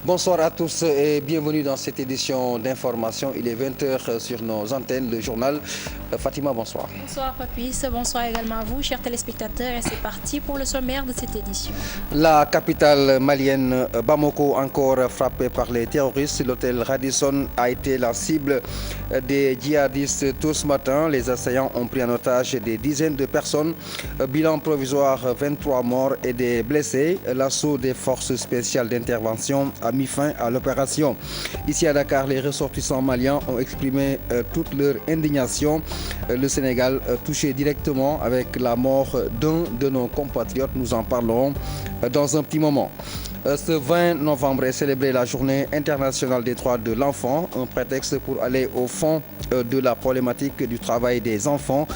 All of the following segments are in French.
Bonsoir à tous et bienvenue dans cette édition d'information. Il est 20 h sur nos antennes, le journal. Fatima, bonsoir. Bonsoir Papis, bonsoir également à vous, chers téléspectateurs. Et c'est parti pour le sommaire de cette édition. La capitale malienne, Bamako, encore frappée par les terroristes. L'hôtel Radisson a été la cible des djihadistes tout ce matin. Les assaillants ont pris en otage des dizaines de personnes. Bilan provisoire, 23 morts et des blessés. L'assaut des forces spéciales d'intervention a mis fin à l'opération. Ici à Dakar, les ressortissants maliens ont exprimé toute leur indignation. Le Sénégal touché directement avec la mort d'un de nos compatriotes. Nous en parlerons dans un petit moment. Ce 20 novembre est célébrée la journée internationale des droits de l'enfant, un prétexte pour aller au fond de la problématique du travail des enfants.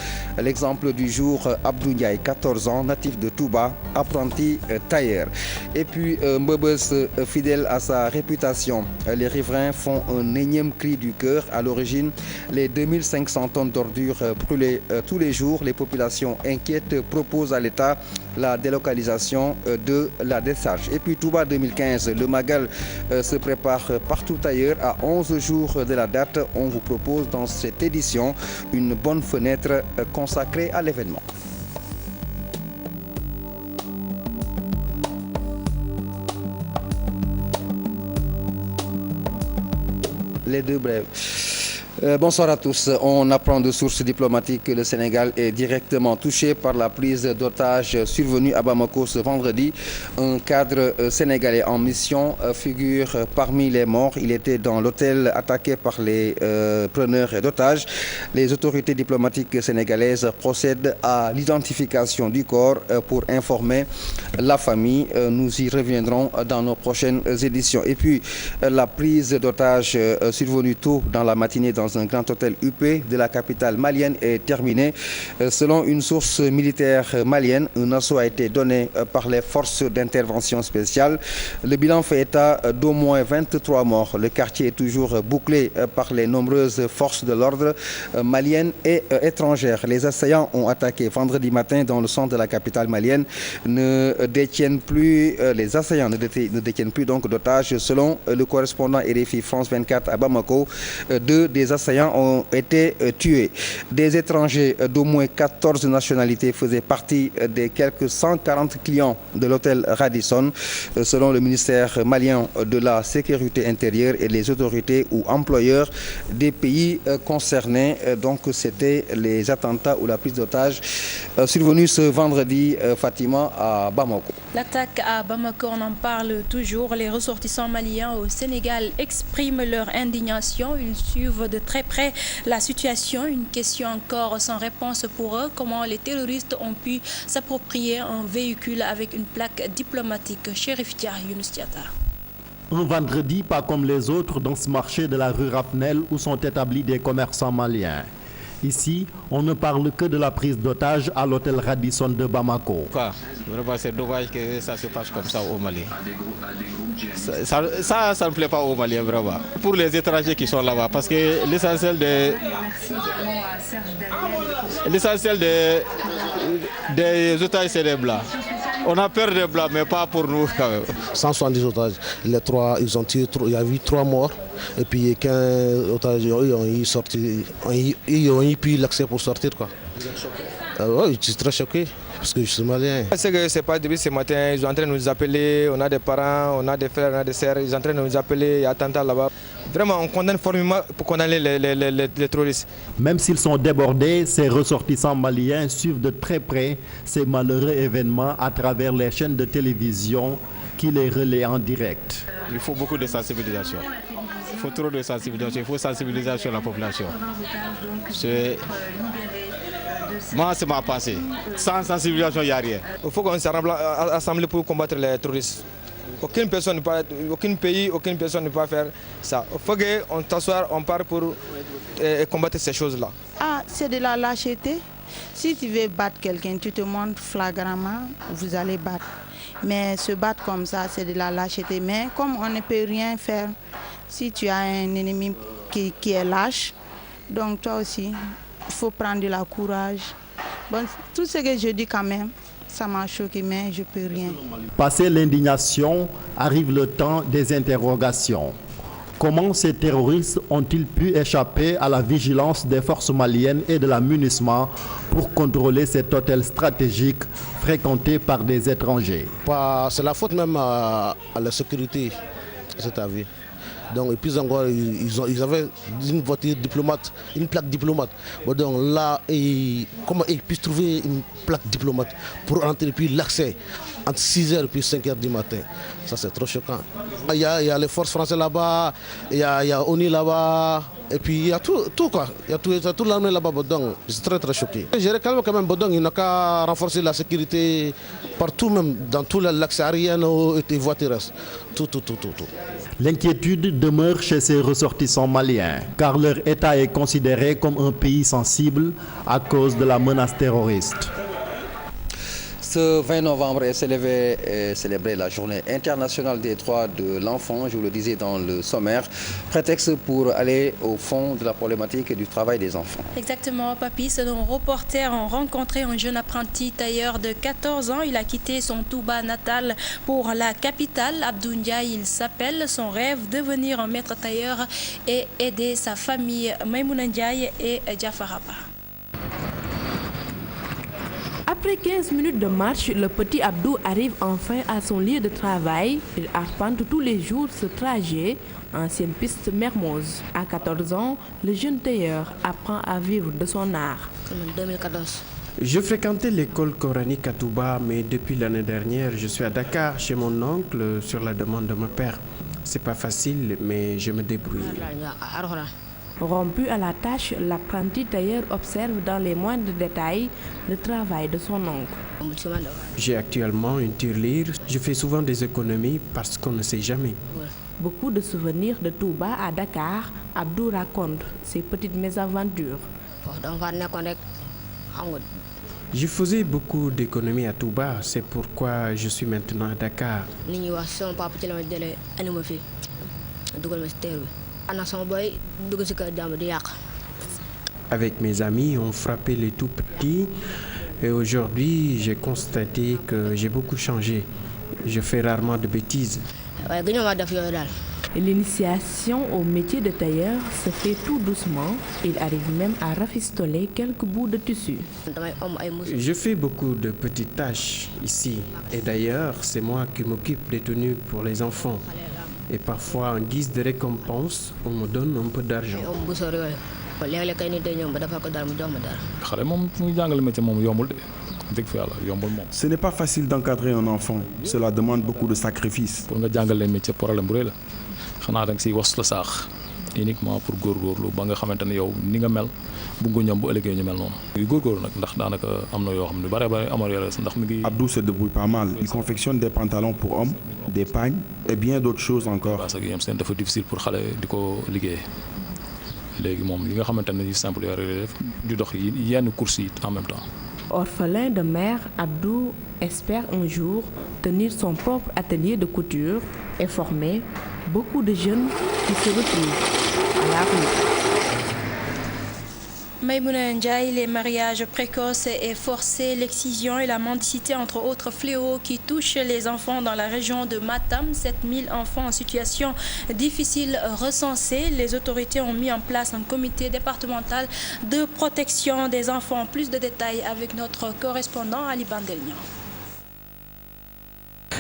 L'exemple du jour, Abdou Ndiaye, 14 ans, natif de Touba, apprenti tailleur. Et puis Mbebes, fidèle à sa réputation, les riverains font un énième cri du cœur. À l'origine, les 2500 tonnes d'ordures brûlées tous les jours. Les populations inquiètes proposent à l'État la délocalisation de la décharge. Et puis Touba 2015, le Magal se prépare partout ailleurs. À 11 jours de la date, on vous propose dans cette édition une bonne fenêtre consacrée à l'événement. Les deux brèves. Bonsoir à tous. On apprend de sources diplomatiques que le Sénégal est directement touché par la prise d'otages survenue à Bamako ce vendredi. Un cadre sénégalais en mission figure parmi les morts. Il était dans l'hôtel attaqué par les preneurs d'otages. Les autorités diplomatiques sénégalaises procèdent à l'identification du corps pour informer la famille. Nous y reviendrons dans nos prochaines éditions. Et puis, la prise d'otages survenue tôt dans la matinée dans un grand hôtel UP de la capitale malienne est terminée. Selon une source militaire malienne, un assaut a été donné par les forces d'intervention spéciale. Le bilan fait état d'au moins 23 morts. Le quartier est toujours bouclé par les nombreuses forces de l'ordre maliennes et étrangères. Les assaillants ont attaqué vendredi matin dans le centre de la capitale malienne. Les assaillants ne détiennent plus donc d'otages. Selon le correspondant RFI France 24 à Bamako, deux des assaillants ont été tués. Des étrangers d'au moins 14 nationalités faisaient partie des quelques 140 clients de l'hôtel Radisson. Selon le ministère malien de la Sécurité intérieure et les autorités ou employeurs des pays concernés. Donc c'était les attentats ou la prise d'otages survenue ce vendredi, Fatima, à Bamako. L'attaque à Bamako, on en parle toujours. Les ressortissants maliens au Sénégal expriment leur indignation. Ils suivent de très près la situation. Une question encore sans réponse pour eux. Comment les terroristes ont pu s'approprier un véhicule avec une plaque diplomatique? Chérif Dia, Younous Diatta. Un vendredi pas comme les autres dans ce marché de la rue Rapnel où sont établis des commerçants maliens. Ici, on ne parle que de la prise d'otage à l'hôtel Radisson de Bamako. Vraiment, c'est dommage que ça se passe comme ça au Mali. Ça ne plaît pas aux Maliens, vraiment. Pour les étrangers qui sont là-bas, parce que l'essentiel des otages, c'est des blancs. On a peur des blancs, mais pas pour nous quand même. 170 otages. Les trois, ils ont tiré, il y a eu 3 morts. Et puis 15 otages, ils ont eu l'accès pour sortir. Oui, je suis très choqué. Parce que je suis malien. C'est que c'est pas depuis ce matin, ils sont en train de nous appeler, on a des parents, on a des frères, on a des sœurs, ils sont en train de nous appeler, il y a attentat là-bas. Vraiment, on condamne formellement pour condamner les terroristes. Même s'ils sont débordés, ces ressortissants maliens suivent de très près ces malheureux événements à travers les chaînes de télévision qui les relaient en direct. Il faut beaucoup de sensibilisation. Il faut trop de sensibilisation, il faut sensibilisation de la population. Moi, c'est ma pensée. Sans sensibilisation, il n'y a rien. Il faut qu'on s'assemble pour combattre les terroristes. Aucun pays, aucune personne ne peut faire ça. Il faut qu'on s'assoie, on part pour combattre ces choses-là. Ah, c'est de la lâcheté. Si tu veux battre quelqu'un, tu te montres flagramment, vous allez battre. Mais se battre comme ça, c'est de la lâcheté. Mais comme on ne peut rien faire, si tu as un ennemi qui est lâche, donc toi aussi, il faut prendre de la courage. Bon, tout ce que je dis quand même, ça m'a choqué, mais je ne peux rien. Passé l'indignation, arrive le temps des interrogations. Comment ces terroristes ont-ils pu échapper à la vigilance des forces maliennes et de la MUNISMA pour contrôler cet hôtel stratégique fréquenté par des étrangers? C'est la faute même à la sécurité, c'est à dire. Donc, et puis encore, ils avaient une voiture diplomate, une plaque diplomate. Bon, donc là, comment ils puissent trouver une plaque diplomate pour entrer, puis l'accès entre 6h et 5h du matin. Ça, c'est trop choquant. Il y a les forces françaises là-bas, il y a ONU là-bas, et puis il y a tout quoi. Il y a tout l'armée là-bas. Donc, je suis très très choqué. Je réclame quand même, donc, il n'a qu'à renforcer la sécurité partout, même dans tout l'accès aérien et voitures. Tout. L'inquiétude demeure chez ces ressortissants maliens, car leur État est considéré comme un pays sensible à cause de la menace terroriste. Ce 20 novembre est célébrée la journée internationale des droits de l'enfant, je vous le disais dans le sommaire, prétexte pour aller au fond de la problématique du travail des enfants. Exactement, Papy. Nos reporters ont rencontré un jeune apprenti tailleur de 14 ans. Il a quitté son Touba natal pour la capitale, Abdou Ndiaye. Il s'appelle. Son rêve, devenir un maître tailleur et aider sa famille, Maïmouna Ndiaye et Diafaraba. Après 15 minutes de marche, le petit Abdou arrive enfin à son lieu de travail. Il arpente tous les jours ce trajet, ancienne piste Mermoz. À 14 ans, le jeune tailleur apprend à vivre de son art. En 2014. Je fréquentais l'école coranique à Touba, mais depuis l'année dernière, je suis à Dakar chez mon oncle sur la demande de mon père. C'est pas facile, mais je me débrouille. Rompu à la tâche, l'apprenti tailleur observe dans les moindres détails le travail de son oncle. J'ai actuellement une tirelire. Je fais souvent des économies parce qu'on ne sait jamais. Beaucoup de souvenirs de Touba à Dakar, Abdou raconte ses petites mésaventures. Je faisais beaucoup d'économies à Touba, c'est pourquoi je suis maintenant à Dakar. Avec mes amis, on frappait les tout petits et aujourd'hui, j'ai constaté que j'ai beaucoup changé. Je fais rarement de bêtises. L'initiation au métier de tailleur se fait tout doucement. Il arrive même à rafistoler quelques bouts de tissu. Je fais beaucoup de petites tâches ici. Et d'ailleurs, c'est moi qui m'occupe des tenues pour les enfants. Et parfois, en guise de récompense, on me donne un peu d'argent. Ce n'est pas facile d'encadrer un enfant. Cela demande beaucoup de sacrifices. Uniquement pour góorgóorlu ba nga xamante ne yow ni nga mel bu nga ñoom bu ëllëgee ñu mel noonu góorgóorlu nag ndax daanaka am na yoo xam ne bare amoon ndax mi ngi. Abdou se débrouille pas mal. Il confectionne des pantalons pour hommes, des pagnes et bien d'autres choses encore. parce que yam seen dafa difficile pour xale di ko liggéey léegi moom li nga xamante ne yu simple yoo def di dox yenn courses yi en même temps. Orphelin de mère, Abdou espère un jour tenir son propre atelier de couture et former beaucoup de jeunes qui se retrouvent à la rue. Maïmouna Ndiaye, les mariages précoces et forcés, l'excision et la mendicité, entre autres fléaux qui touchent les enfants dans la région de Matam. 7000 enfants en situation difficile recensés. Les autorités ont mis en place un comité départemental de protection des enfants. Plus de détails avec notre correspondant Ali Bandelnian.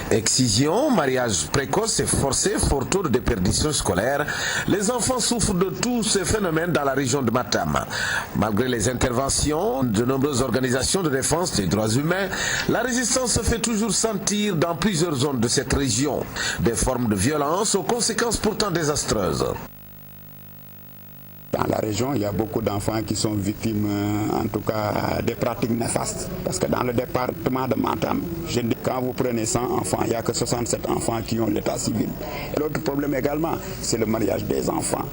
Excision, mariage précoce et forcé, fort taux de déperdition scolaire, les enfants souffrent de tous ces phénomènes dans la région de Matam. Malgré les interventions de nombreuses organisations de défense des droits humains, la résistance se fait toujours sentir dans plusieurs zones de cette région. Des formes de violence aux conséquences pourtant désastreuses. Dans la région, il y a beaucoup d'enfants qui sont victimes, en tout cas, des pratiques néfastes. Parce que dans le département de Matam, je dis, quand vous prenez 100 enfants, il n'y a que 67 enfants qui ont l'état civil. Et l'autre problème également, c'est le mariage des enfants.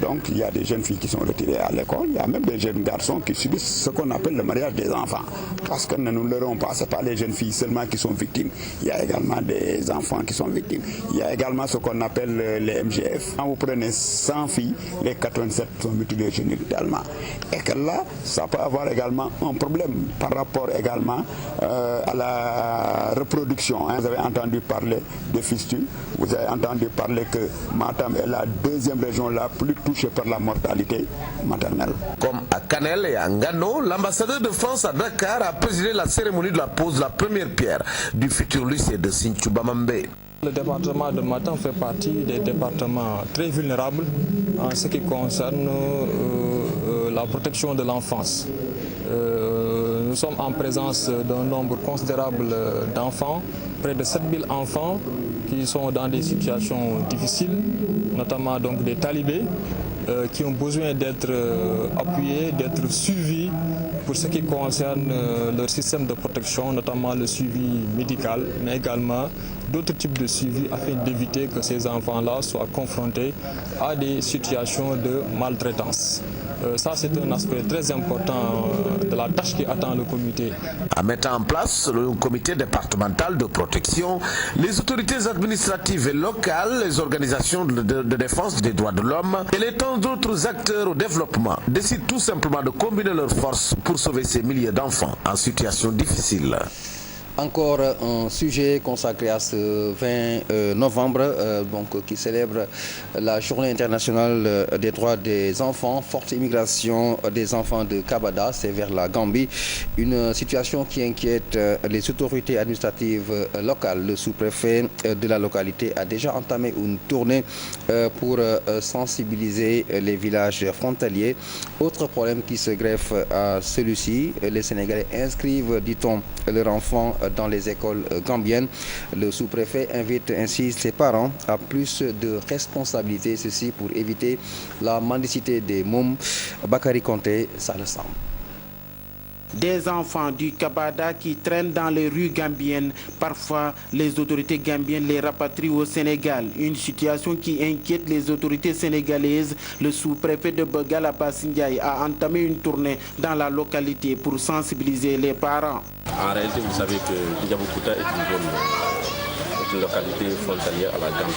Donc, il y a des jeunes filles qui sont retirées à l'école. Il y a même des jeunes garçons qui subissent ce qu'on appelle le mariage des enfants. Parce que ne nous leurrons pas, ce n'est pas les jeunes filles seulement qui sont victimes. Il y a également des enfants qui sont victimes. Il y a également ce qu'on appelle les MGF. Quand vous prenez 100 filles, les 87 sont mutilés génitalement. Et que là, ça peut avoir également un problème par rapport également à la reproduction. Vous avez entendu parler de fistules, vous avez entendu parler que Matam est la deuxième région la plus touchée par la mortalité maternelle. Comme à Kanel et à Ngano, l'ambassadeur de France à Dakar a présidé la cérémonie de la pose de la première pierre du futur lycée de Sinthiou Bamambé. Le département de Matam fait partie des départements très vulnérables en ce qui concerne la protection de l'enfance. Nous sommes en présence d'un nombre considérable d'enfants, près de 7000 enfants qui sont dans des situations difficiles, notamment donc des talibés, qui ont besoin d'être appuyés, d'être suivis pour ce qui concerne leur système de protection, notamment le suivi médical, mais également d'autres types de suivi afin d'éviter que ces enfants-là soient confrontés à des situations de maltraitance. Ça, c'est un aspect très important de la tâche qui attend le comité. En mettant en place le comité départemental de protection, les autorités administratives et locales, les organisations de défense des droits de l'homme et les tant d'autres acteurs au développement décident tout simplement de combiner leurs forces pour sauver ces milliers d'enfants en situation difficile. Encore un sujet consacré à ce 20 novembre, qui célèbre la Journée internationale des droits des enfants. Forte immigration des enfants de Kabada, c'est vers la Gambie. Une situation qui inquiète les autorités administratives locales. Le sous-préfet de la localité a déjà entamé une tournée pour sensibiliser les villages frontaliers. Autre problème qui se greffe à celui-ci, les Sénégalais inscrivent, dit-on, leurs enfants dans les écoles gambiennes. Le sous-préfet invite ainsi ses parents à plus de responsabilités, ceci pour éviter la mendicité des mômes. Bakary Konté, ça le semble. Des enfants du Kabada qui traînent dans les rues gambiennes. Parfois, les autorités gambiennes les rapatrient au Sénégal. Une situation qui inquiète les autorités sénégalaises. Le sous-préfet de Bogal, Abbas Ndiaye, a entamé une tournée dans la localité pour sensibiliser les parents. En réalité, vous savez que Ndiaboukuta est une localité frontalière à la Gambie.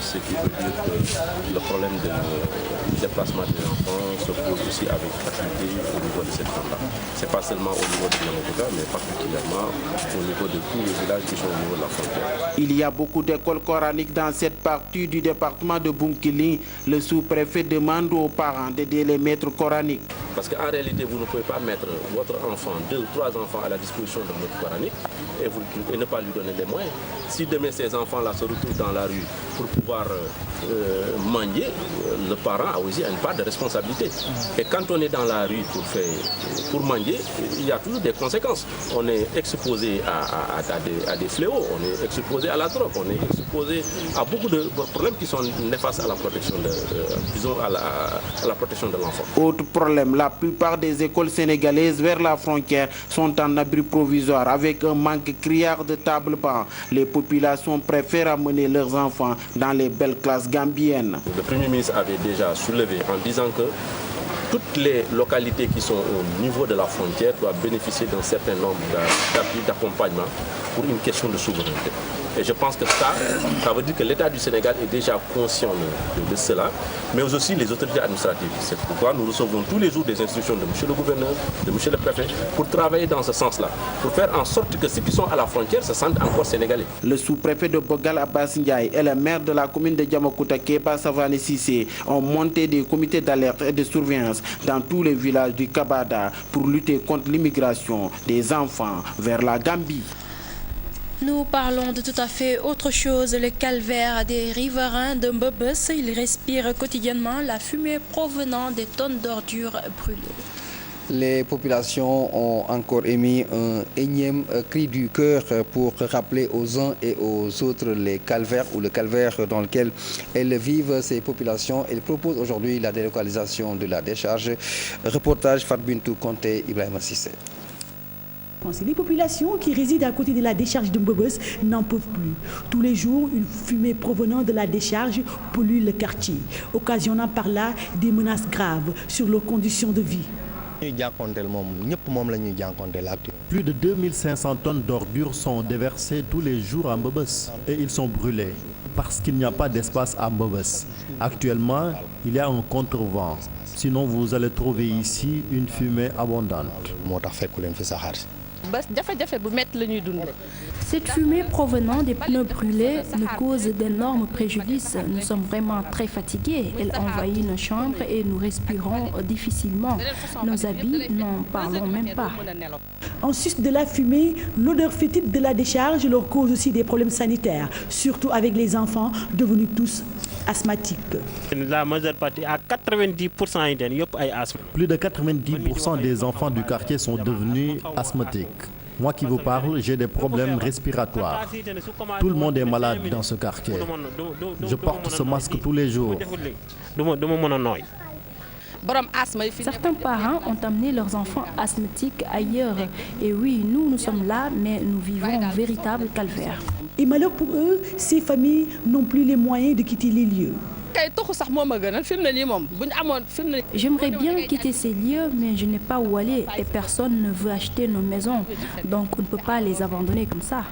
Ce qui veut dire que le problème du déplacement des enfants se pose aussi avec facilité au niveau de cette zone-là. Ce n'est pas seulement au niveau de Ndiaboukuta, mais particulièrement au niveau de tous les villages qui sont au niveau de la frontière. Il y a beaucoup d'écoles coraniques dans cette partie du département de Bounkiling. Le sous-préfet demande aux parents d'aider les maîtres coraniques. Parce qu'en réalité, vous ne pouvez pas mettre votre enfant, 2 ou 3 enfants à la disposition d'un maître coranique et ne pas lui donner les moyens. Si demain ces enfants-là se retrouvent dans la rue pour pouvoir manger, le parent a aussi une part de responsabilité. Et quand on est dans la rue pour manger, il y a toujours des conséquences. On est exposé à des fléaux, on est exposé à la drogue, on est exposé à beaucoup de problèmes qui sont néfastes à la protection à la protection de l'enfant. Autre problème, la plupart des écoles sénégalaises vers la frontière sont en abri provisoire avec un manque criard de tables-bancs. Les populations préfèrent amener leurs enfants dans les belles classes gambiennes. Le Premier ministre avait déjà soulevé en disant que toutes les localités qui sont au niveau de la frontière doivent bénéficier d'un certain nombre d'appuis d'accompagnement pour une question de souveraineté. Et je pense que ça veut dire que l'État du Sénégal est déjà conscient de cela, mais aussi les autorités administratives. C'est pourquoi nous recevons tous les jours des instructions de M. le gouverneur, de M. le préfet, pour travailler dans ce sens-là, pour faire en sorte que ceux qui sont à la frontière se sentent encore sénégalais. Le sous-préfet de Bogal, Abbas Ndiaye, et le maire de la commune de Diamakuta, Keba Savane Sissé, ont monté des comités d'alerte et de surveillance dans tous les villages du Kabada pour lutter contre l'immigration des enfants vers la Gambie. Nous parlons de tout à fait autre chose, le calvaire des riverains de Mbebes. Ils respirent quotidiennement la fumée provenant des tonnes d'ordures brûlées. Les populations ont encore émis un énième cri du cœur pour rappeler aux uns et aux autres les calvaires ou le calvaire dans lequel elles vivent, ces populations. Elles proposent aujourd'hui la délocalisation de la décharge. Reportage Fatbintou Konté, Ibrahima Sissé. Les populations qui résident à côté de la décharge de Mbebes n'en peuvent plus. Tous les jours, une fumée provenant de la décharge pollue le quartier, occasionnant par là des menaces graves sur leurs conditions de vie. Plus de 2500 tonnes d'ordures sont déversées tous les jours à Mbebes et ils sont brûlés. parce qu'il n'y a pas d'espace à Mbobes. Actuellement, il y a un contre-vent. Sinon, vous allez trouver ici une fumée abondante. Cette fumée provenant des pneus brûlés nous cause d'énormes préjudices. Nous sommes vraiment très fatigués. Elle envahit nos chambres et nous respirons difficilement. Nos habits, n'en parlons même pas. En sus de la fumée, l'odeur fétide de la décharge leur cause aussi des problèmes sanitaires, surtout avec les enfants devenus tous asthmatiques. La majeure partie, à 90%, plus de 90% des enfants du quartier sont devenus asthmatiques. Moi qui vous parle, j'ai des problèmes respiratoires. Tout le monde est malade dans ce quartier. Je porte ce masque tous les jours. Certains parents ont amené leurs enfants asthmatiques ailleurs. Et oui, nous sommes là, mais nous vivons un véritable calvaire. Et malheur pour eux, ces familles n'ont plus les moyens de quitter les lieux. J'aimerais bien quitter ces lieux, mais je n'ai pas où aller et personne ne veut acheter nos maisons. Donc on ne peut pas les abandonner comme ça.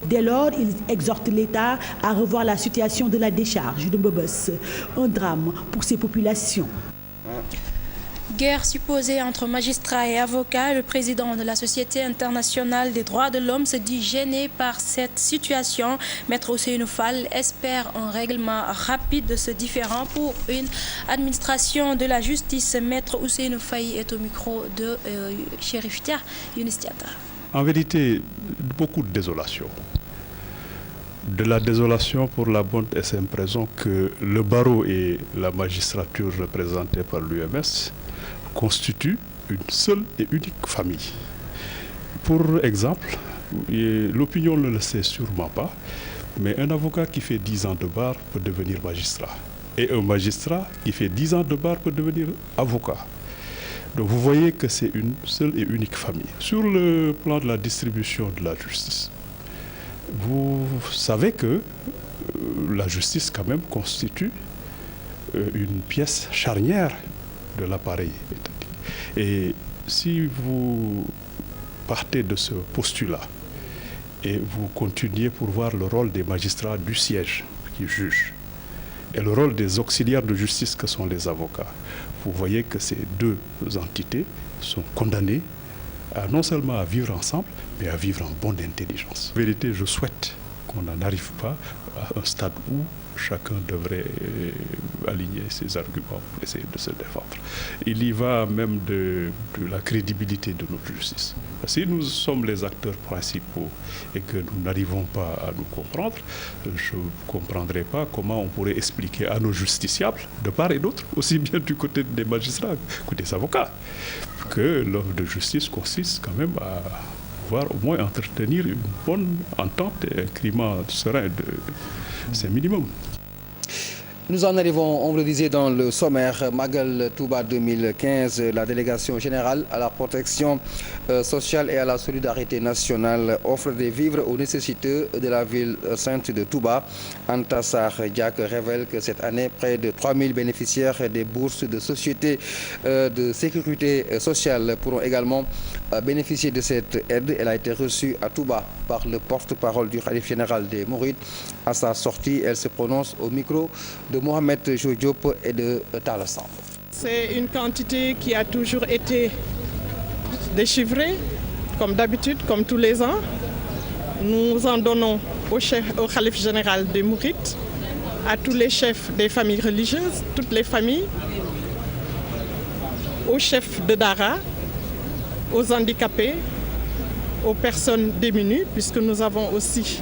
Dès lors, ils exhortent l'État à revoir la situation de la décharge de Mbobes. Un drame pour ces populations. Guerre supposée entre magistrats et avocats, le président de la Société internationale des droits de l'homme se dit gêné par cette situation. Maître Ousseynou Fall espère un règlement rapide de ce différend pour une administration de la justice. Maître Ousseynou Fall est au micro de Chérif Dia, Younis Diatta. En vérité, beaucoup de désolation. De la désolation pour la bonne et simple raison que le barreau et la magistrature représentée par l'UMS constituent une seule et unique famille. Pour exemple, l'opinion ne le sait sûrement pas, mais un avocat qui fait 10 ans de bar peut devenir magistrat. Et un magistrat qui fait 10 ans de bar peut devenir avocat. Donc vous voyez que c'est une seule et unique famille. Sur le plan de la distribution de la justice, vous savez que la justice quand même constitue une pièce charnière de l'appareil étatique. Et si vous partez de ce postulat et vous continuez pour voir le rôle des magistrats du siège qui jugent et le rôle des auxiliaires de justice que sont les avocats, vous voyez que ces deux entités sont condamnées non seulement à vivre ensemble, mais à vivre en bonne intelligence. En vérité, je souhaite qu'on n'en arrive pas à un stade où chacun devrait aligner ses arguments pour essayer de se défendre. Il y va même de la crédibilité de notre justice. Si nous sommes les acteurs principaux et que nous n'arrivons pas à nous comprendre, je ne comprendrai pas comment on pourrait expliquer à nos justiciables, de part et d'autre, aussi bien du côté des magistrats que des avocats, que l'œuvre de justice consiste quand même à pouvoir au moins entretenir une bonne entente et un climat serein. C'est minimum. Nous en arrivons, on vous le disait dans le sommaire, Magal Touba 2015, la délégation générale à la protection sociale et à la solidarité nationale offre des vivres aux nécessiteux de la ville sainte de Touba. Antassar Diak révèle que cette année, près de 3000 bénéficiaires des bourses de société de sécurité sociale pourront également bénéficier de cette aide. Elle a été reçue à Touba par le porte-parole du khalife général des Mourides. À sa sortie, elle se prononce au micro de Mohamed Diop et de Talla Samb. C'est une quantité qui a toujours été déchiffrée, comme d'habitude, comme tous les ans. Nous en donnons au khalife général des Mourides, à tous les chefs des familles religieuses, toutes les familles, aux chefs de Dara, aux handicapés, aux personnes démunies, puisque nous avons aussi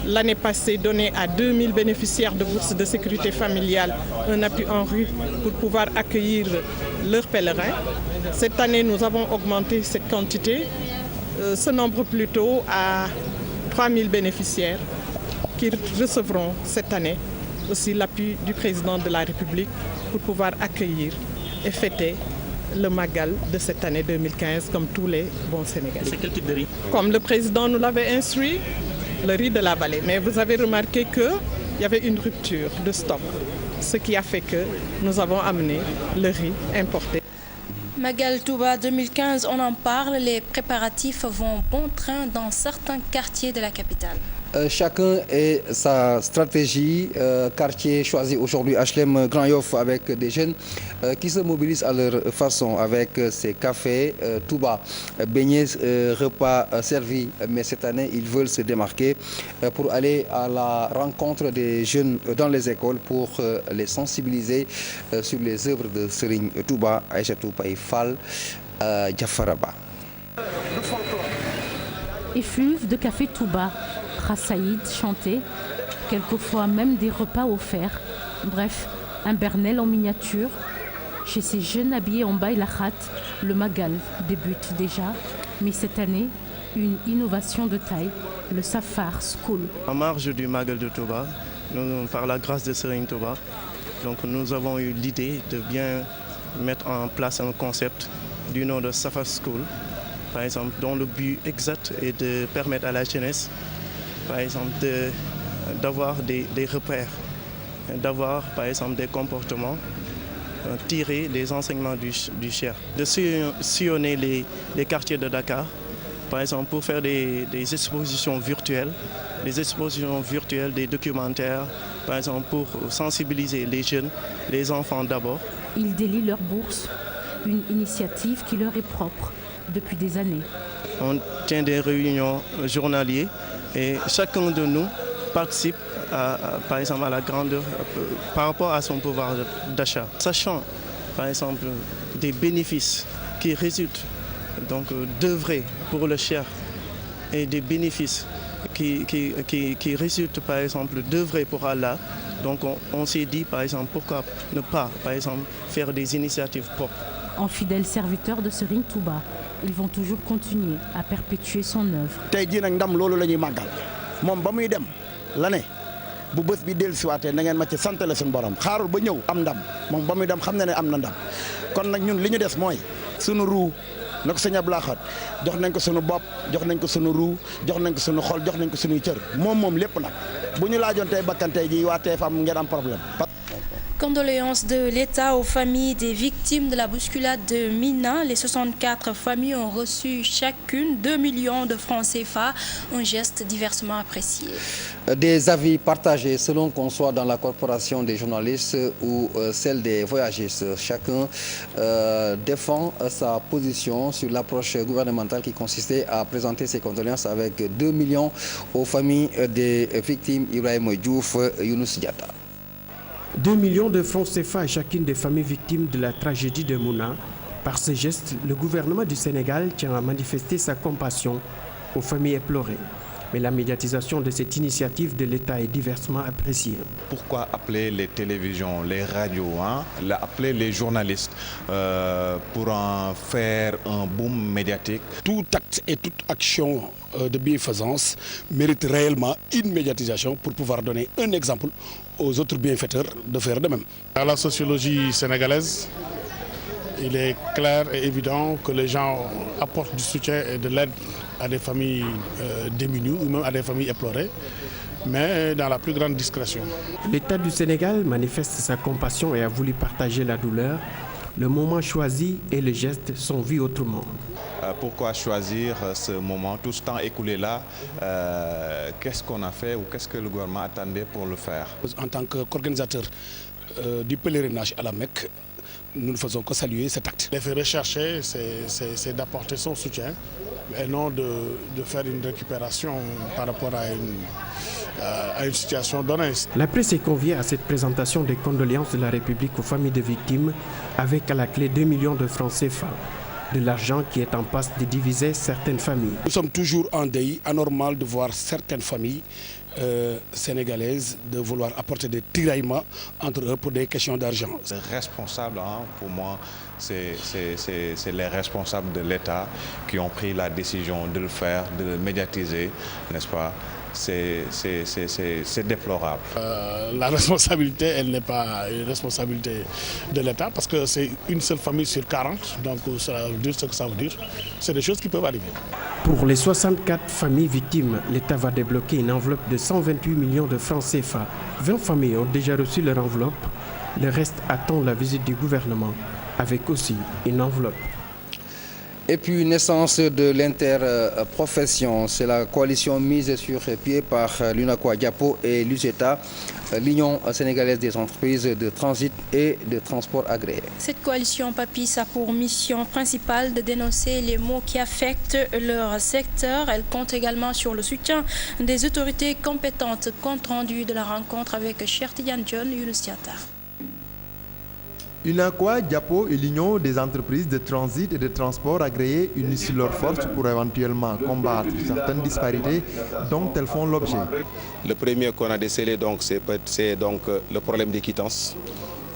l'année passée donné à 2000 bénéficiaires de bourses de sécurité familiale un appui en rue pour pouvoir accueillir leurs pèlerins. Cette année, nous avons augmenté cette quantité, ce nombre plutôt à 3000 bénéficiaires qui recevront cette année aussi l'appui du président de la République pour pouvoir accueillir et fêter le Magal de cette année 2015 comme tous les bons Sénégalais. C'est quel type de riz? Comme le président nous l'avait instruit, le riz de la vallée. Mais vous avez remarqué qu'il y avait une rupture de stock, ce qui a fait que nous avons amené le riz importé. Magal Touba 2015, on en parle, les préparatifs vont bon train dans certains quartiers de la capitale. Chacun et sa stratégie. Quartier choisi aujourd'hui HLM Grand Yoff avec des jeunes qui se mobilisent à leur façon avec ces cafés Touba, beignets, repas servis. Mais cette année, ils veulent se démarquer pour aller à la rencontre des jeunes dans les écoles pour les sensibiliser sur les œuvres de Serigne Touba, Aïchatou Paye Fall, Jafaraba. Effluves de café Touba, Rassaïd chanté, quelquefois même des repas offerts. Bref, un Bernel en miniature. Chez ces jeunes habillés en baïlachat, le Magal débute déjà. Mais cette année, une innovation de taille, le Safar School. En marge du Magal de Touba, par la grâce de Serigne Touba, donc nous avons eu l'idée de bien mettre en place un concept du nom de Safar School, par exemple, dont le but exact est de permettre à la jeunesse, par exemple, d'avoir des repères, d'avoir, par exemple, des comportements tirés des enseignements du Cheikh, de sillonner les quartiers de Dakar, par exemple, pour faire des expositions virtuelles, des documentaires, par exemple, pour sensibiliser les jeunes, les enfants d'abord. Ils délient leur bourse, une initiative qui leur est propre depuis des années. On tient des réunions journalières et chacun de nous participe par exemple à la grandeur par rapport à son pouvoir d'achat. Sachant par exemple des bénéfices qui résultent donc d'œuvrer pour le Cheikh et des bénéfices qui résultent par exemple d'œuvrer pour Allah. Donc on s'est dit par exemple pourquoi ne pas par exemple faire des initiatives propres. En fidèles serviteurs de Serigne Touba, ils vont toujours continuer à perpétuer son œuvre. Tey jii nag ndam loolu la ñuy màggal moom ba muy dem la ne bu bés bi dellusiwaatee na ngeen ma ci santale suñu borom xaarul ba ñëw am ndam moom ba muy dem xam na ne am na ndam kon nag ñun li ñu des mooy sunu ruu na ko sëñ Abdou Lahad jox nañ ko sunu bopp jox nañ ko sunu ruu jox nañ ko sunu xol jox nañ ko sunuy cër moom lépp nag bu ñu laajoon tey bakkan tey jii waa TFM ngeen am problème. Condoléances de l'État aux familles des victimes de la bousculade de Mina. Les 64 familles ont reçu chacune 2 millions de francs CFA, un geste diversement apprécié. Des avis partagés selon qu'on soit dans la corporation des journalistes ou celle des voyagistes. Chacun défend sa position sur l'approche gouvernementale qui consistait à présenter ses condoléances avec 2 millions aux familles des victimes Ibrahima Diouf, Younous Diatta. 2 millions de francs CFA à chacune des familles victimes de la tragédie de Mouna. Par ce geste, le gouvernement du Sénégal tient à manifester sa compassion aux familles éplorées. Mais la médiatisation de cette initiative de l'État est diversement appréciée. Pourquoi appeler les télévisions, les radios, appeler les journalistes pour en faire un boom médiatique? Tout acte et toute action de bienfaisance mérite réellement une médiatisation pour pouvoir donner un exemple aux autres bienfaiteurs de faire de même. Dans la sociologie sénégalaise, il est clair et évident que les gens apportent du soutien et de l'aide à des familles démunies ou même à des familles éplorées, mais dans la plus grande discrétion. L'État du Sénégal manifeste sa compassion et a voulu partager la douleur. Le moment choisi et le geste sont vus autrement. Pourquoi choisir ce moment, tout ce temps écoulé là? Qu'est-ce qu'on a fait ou qu'est-ce que le gouvernement attendait pour le faire? En tant qu'organisateur du pèlerinage à la Mecque, nous ne faisons que saluer cet acte. L'effet recherché, c'est d'apporter son soutien et non de faire une récupération par rapport à une situation donnée. La presse est conviée à cette présentation des condoléances de la République aux familles de victimes avec à la clé 2 millions de francs CFA. De l'argent qui est en passe de diviser certaines familles. Nous sommes toujours en deuil, anormal de voir certaines familles sénégalaises de vouloir apporter des tiraillements entre eux pour des questions d'argent. Les responsables, pour moi, c'est les responsables de l'État qui ont pris la décision de le faire, de le médiatiser, n'est-ce pas? C'est déplorable. La responsabilité, elle n'est pas une responsabilité de l'État parce que c'est une seule famille sur 40, donc ça veut dire ce que ça veut dire. C'est des choses qui peuvent arriver. Pour les 64 familles victimes, l'État va débloquer une enveloppe de 128 millions de francs CFA. 20 familles ont déjà reçu leur enveloppe. Le reste attend la visite du gouvernement avec aussi une enveloppe. Et puis, naissance de l'interprofession. C'est la coalition mise sur pied par l'UNACOIS Diapo et l'UGETA, l'Union sénégalaise des entreprises de transit et de transport agréé. Cette coalition PAPIS a pour mission principale de dénoncer les maux qui affectent leur secteur. Elle compte également sur le soutien des autorités compétentes. Compte rendu de la rencontre avec Cheikh Tidiane John Younoussiata. UNACOIS, Diapo et l'Union des entreprises de transit et de transport agréées unissent leurs forces pour éventuellement combattre certaines disparités dont elles font l'objet. Le premier qu'on a décelé, c'est donc le problème des quittances.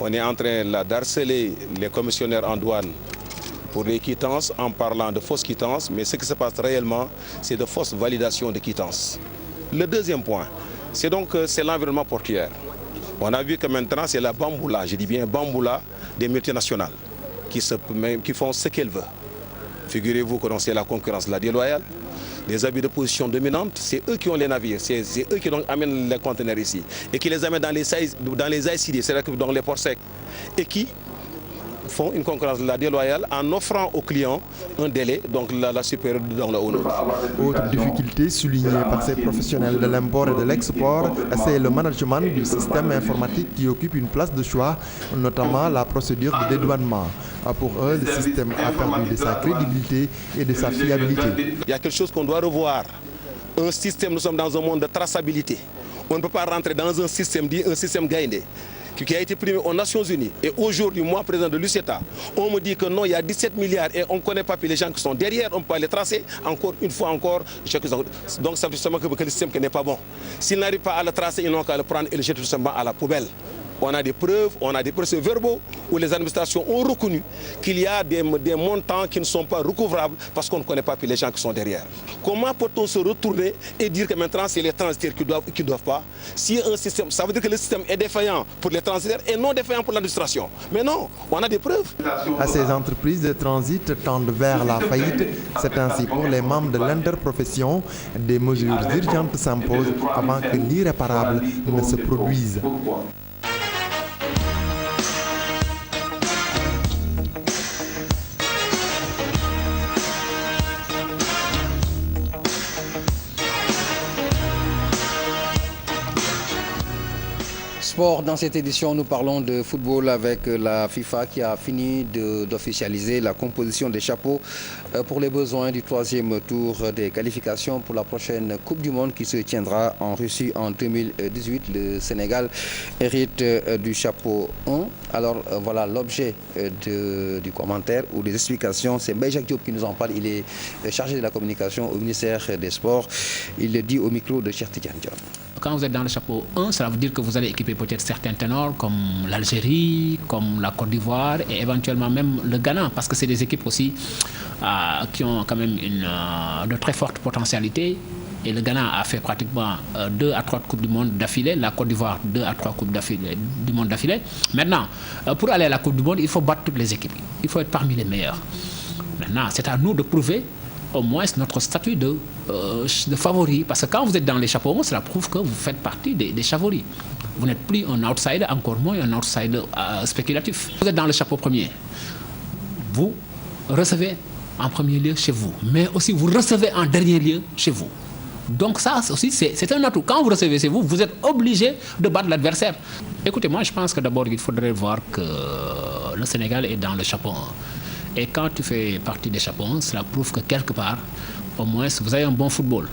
On est en train d'harceler les commissionnaires en douane pour les quittances en parlant de fausses quittances, mais ce qui se passe réellement, c'est de fausses validations de quittances. Le deuxième point, c'est l'environnement portuaire. On a vu que maintenant, c'est la bamboula, je dis bien bamboula, des multinationales qui font ce qu'elles veulent. Figurez-vous que c'est la concurrence, la déloyale, des abus de position dominante, c'est eux qui ont les navires, c'est eux qui amènent les conteneurs ici et qui les amènent dans les ICD, c'est-à-dire dans les ports secs, et qui font une concurrence de la déloyale en offrant aux clients un délai, donc la supérieure dans le haut. Autre difficulté soulignée par ces professionnels de l'import et de l'export, c'est le management du système informatique qui occupe une place de choix, notamment la procédure de dédouanement. Pour eux, le système a perdu de sa crédibilité et de sa fiabilité. Il y a quelque chose qu'on doit revoir. Un système, nous sommes dans un monde de traçabilité. On ne peut pas rentrer dans un système dit un système gaindé, qui a été primé aux Nations Unies. Et aujourd'hui, moi, président de l'UCETA, on me dit que non, il y a 17 milliards et on ne connaît pas les gens qui sont derrière, on peut les tracer encore une fois encore. Donc ça veut dire que le système n'est pas bon. S'ils n'arrivent pas à le tracer, ils n'ont qu'à le prendre et le jeter tout simplement à la poubelle. On a des preuves, on a des procès verbaux où les administrations ont reconnu qu'il y a des montants qui ne sont pas recouvrables parce qu'on ne connaît pas les gens qui sont derrière. Comment peut-on se retourner et dire que maintenant c'est les transitaires qui doivent pas? Si un système, ça veut dire que le système est défaillant pour les transitaires et non défaillant pour l'administration. Mais non, on a des preuves. Ces entreprises de transit tendent vers la faillite. C'est ainsi pour les membres de l'interprofession. Des mesures urgentes s'imposent avant que l'irréparable ne se produise. Sport, dans cette édition, nous parlons de football avec la FIFA qui a fini d'officialiser la composition des chapeaux pour les besoins du troisième tour des qualifications pour la prochaine Coupe du Monde qui se tiendra en Russie en 2018. Le Sénégal hérite du chapeau 1. Alors voilà l'objet du commentaire ou des explications. C'est Mbaye Jacques Diop qui nous en parle. Il est chargé de la communication au ministère des Sports. Il le dit au micro de Cheikh Tidiane John. Quand vous êtes dans le chapeau 1, cela veut dire que vous allez équiper peut-être certains ténors comme l'Algérie, comme la Côte d'Ivoire et éventuellement même le Ghana, parce que c'est des équipes aussi qui ont quand même de très fortes potentialités. Et le Ghana a fait pratiquement 2 à 3 Coupes du Monde d'affilée, la Côte d'Ivoire 2 à 3 Coupes du Monde d'affilée. Maintenant, pour aller à la Coupe du Monde, il faut battre toutes les équipes. Il faut être parmi les meilleurs. Maintenant, c'est à nous de prouver au moins notre statut de favori. Parce que quand vous êtes dans les chapeaux, cela prouve que vous faites partie des favoris. Vous n'êtes plus un outsider, encore moins un outsider spéculatif. Vous êtes dans le chapeau premier. Vous recevez en premier lieu chez vous, mais aussi vous recevez en dernier lieu chez vous. Donc ça aussi, c'est un atout. Quand vous recevez chez vous, vous êtes obligé de battre l'adversaire. Écoutez, moi je pense que d'abord il faudrait voir que le Sénégal est dans le chapeau 1. Et quand tu fais partie des chapeaux 1, cela prouve que quelque part, au moins, vous avez un bon football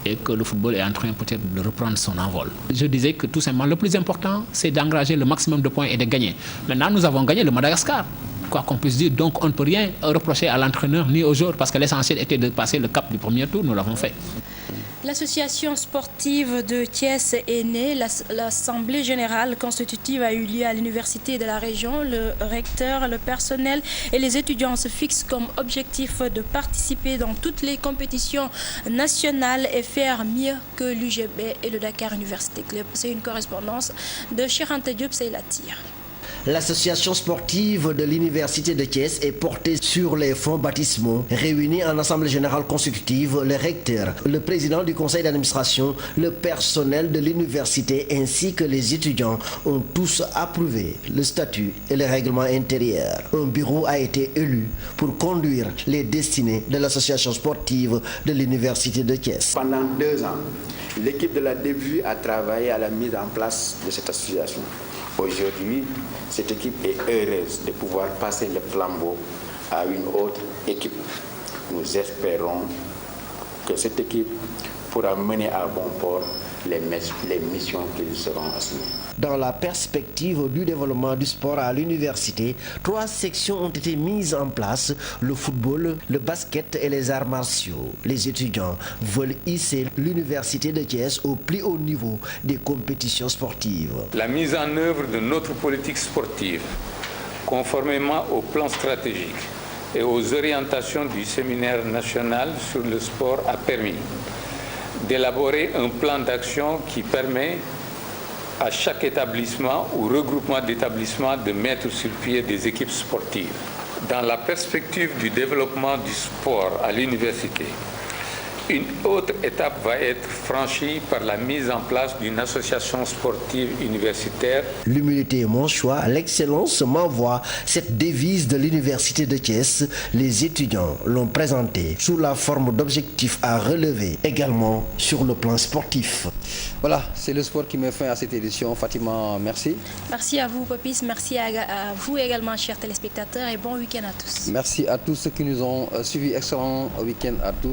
et que le football est en train peut-être de reprendre son envol. Je disais que tout simplement, le plus important, c'est d'engager le maximum de points et de gagner. Maintenant, nous avons gagné le Madagascar. Quoi qu'on puisse dire, donc on ne peut rien reprocher à l'entraîneur ni aux joueurs parce que l'essentiel était de passer le cap du premier tour, nous l'avons fait. L'association sportive de Thiès est née. L'assemblée générale constitutive a eu lieu à l'université de la région. Le recteur, le personnel et les étudiants se fixent comme objectif de participer dans toutes les compétitions nationales et faire mieux que l'UGB et le Dakar Université Club. C'est une correspondance de Cheikh Anta Diop Seylatir. L'association sportive de l'Université de Thiès est portée sur les fonds baptismaux. Réunis en assemblée générale constitutive, le recteur, le président du conseil d'administration, le personnel de l'université ainsi que les étudiants ont tous approuvé le statut et le règlement intérieur. Un bureau a été élu pour conduire les destinées de l'association sportive de l'Université de Thiès. Pendant 2 ans, l'équipe de la DEVU a travaillé à la mise en place de cette association. Aujourd'hui, cette équipe est heureuse de pouvoir passer le flambeau à une autre équipe. Nous espérons que cette équipe pourra mener à bon port les missions qui lui seront assignées. Dans la perspective du développement du sport à l'université, 3 sections ont été mises en place, le football, le basket et les arts martiaux. Les étudiants veulent hisser l'université de Thiès au plus haut niveau des compétitions sportives. La mise en œuvre de notre politique sportive, conformément au plan stratégique et aux orientations du séminaire national sur le sport, a permis d'élaborer un plan d'action qui permet à chaque établissement ou regroupement d'établissements de mettre sur pied des équipes sportives. Dans la perspective du développement du sport à l'université, une autre étape va être franchie par la mise en place d'une association sportive universitaire. L'humilité est mon choix, l'excellence m'envoie. Cette devise de l'université de Thiès, les étudiants l'ont présentée sous la forme d'objectifs à relever, également sur le plan sportif. Voilà, c'est le sport qui met fin à cette édition. Fatima, merci. Merci à vous, Papis. Merci à vous également, chers téléspectateurs, et bon week-end à tous. Merci à tous ceux qui nous ont suivis. Excellent week-end à tous.